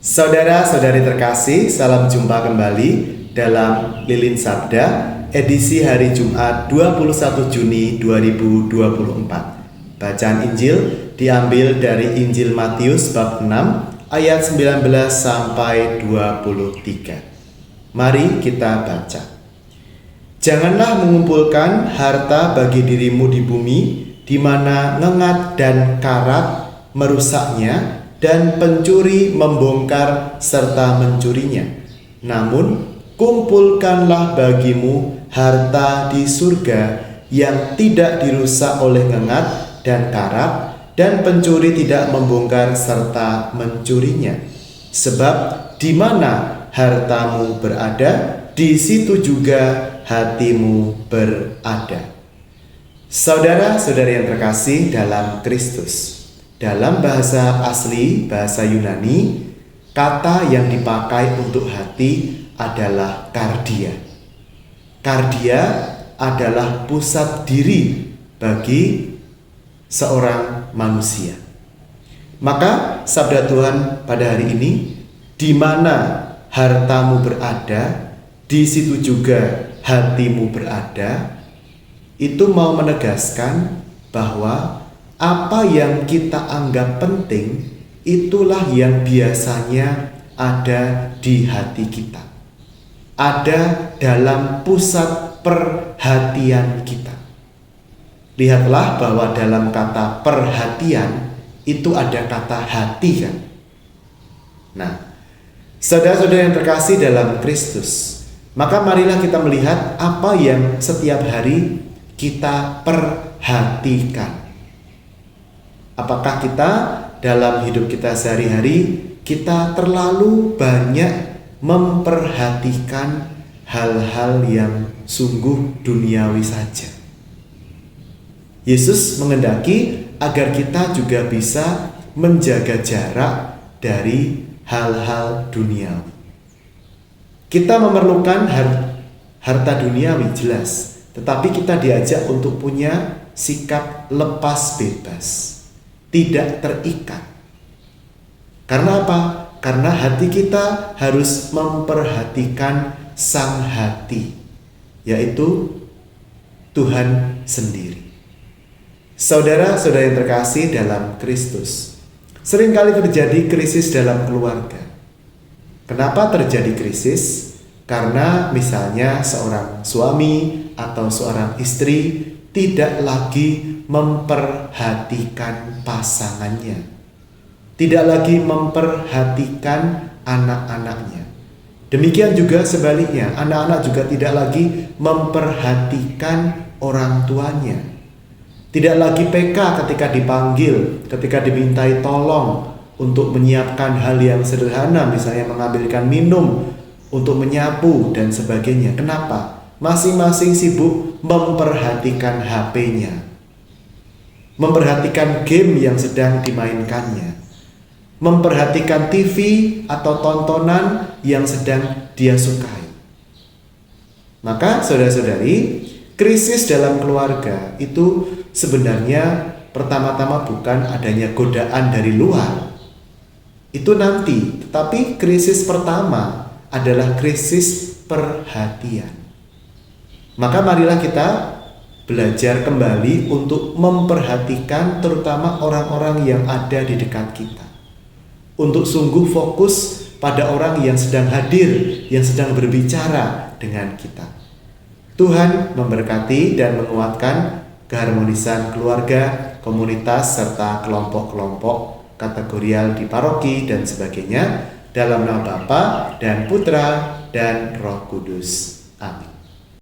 Saudara-saudari terkasih, salam jumpa kembali dalam Lilin Sabda, edisi hari Jumat 21 Juni 2024. Bacaan Injil diambil dari Injil Matius bab 6 ayat 19 sampai 23. Mari kita baca. Janganlah mengumpulkan harta bagi dirimu di bumi, di mana ngengat dan karat merusaknya, dan pencuri membongkar serta mencurinya. Namun, kumpulkanlah bagimu harta di surga yang tidak dirusak oleh ngengat dan karat, dan pencuri tidak membongkar serta mencurinya. Sebab di mana hartamu berada, di situ juga hatimu berada. Saudara-saudari yang terkasih dalam Kristus, dalam bahasa asli, bahasa Yunani, kata yang dipakai untuk hati adalah kardia. Kardia adalah pusat diri bagi seorang manusia. Maka sabda Tuhan pada hari ini, di mana hartamu berada, di situ juga hatimu berada, itu mau menegaskan bahwa apa yang kita anggap penting, itulah yang biasanya ada di hati kita. Ada dalam pusat perhatian kita. Lihatlah bahwa dalam kata perhatian, itu ada kata hati kan. Nah, saudara-saudara yang terkasih dalam Kristus, maka marilah kita melihat apa yang setiap hari kita perhatikan. Apakah kita dalam hidup kita sehari-hari, kita terlalu banyak memperhatikan hal-hal yang sungguh duniawi saja? Yesus menghendaki agar kita juga bisa menjaga jarak dari hal-hal duniawi. Kita memerlukan harta duniawi jelas, tetapi kita diajak untuk punya sikap lepas bebas, tidak terikat. Karena apa? Karena hati kita harus memperhatikan sang hati, yaitu Tuhan sendiri. Saudara-saudara yang terkasih dalam Kristus, seringkali terjadi krisis dalam keluarga. Kenapa terjadi krisis? Karena misalnya seorang suami atau seorang istri tidak lagi memperhatikan pasangannya, tidak lagi memperhatikan anak-anaknya. Demikian juga sebaliknya, anak-anak juga tidak lagi memperhatikan orang tuanya, tidak lagi peka ketika dipanggil, ketika dimintai tolong untuk menyiapkan hal yang sederhana, misalnya mengambilkan minum, untuk menyapu dan sebagainya. Kenapa? Masing-masing sibuk memperhatikan HP-nya, memperhatikan game yang sedang dimainkannya, memperhatikan TV atau tontonan yang sedang dia sukai. Maka saudara-saudari, krisis dalam keluarga itu sebenarnya pertama-tama bukan adanya godaan dari luar. Itu nanti, tetapi krisis pertama adalah krisis perhatian. Maka marilah kita belajar kembali untuk memperhatikan terutama orang-orang yang ada di dekat kita. Untuk sungguh fokus pada orang yang sedang hadir, yang sedang berbicara dengan kita. Tuhan memberkati dan menguatkan keharmonisan keluarga, komunitas, serta kelompok-kelompok kategorial di paroki dan sebagainya. Dalam nama Bapa dan Putra dan Roh Kudus. Amin.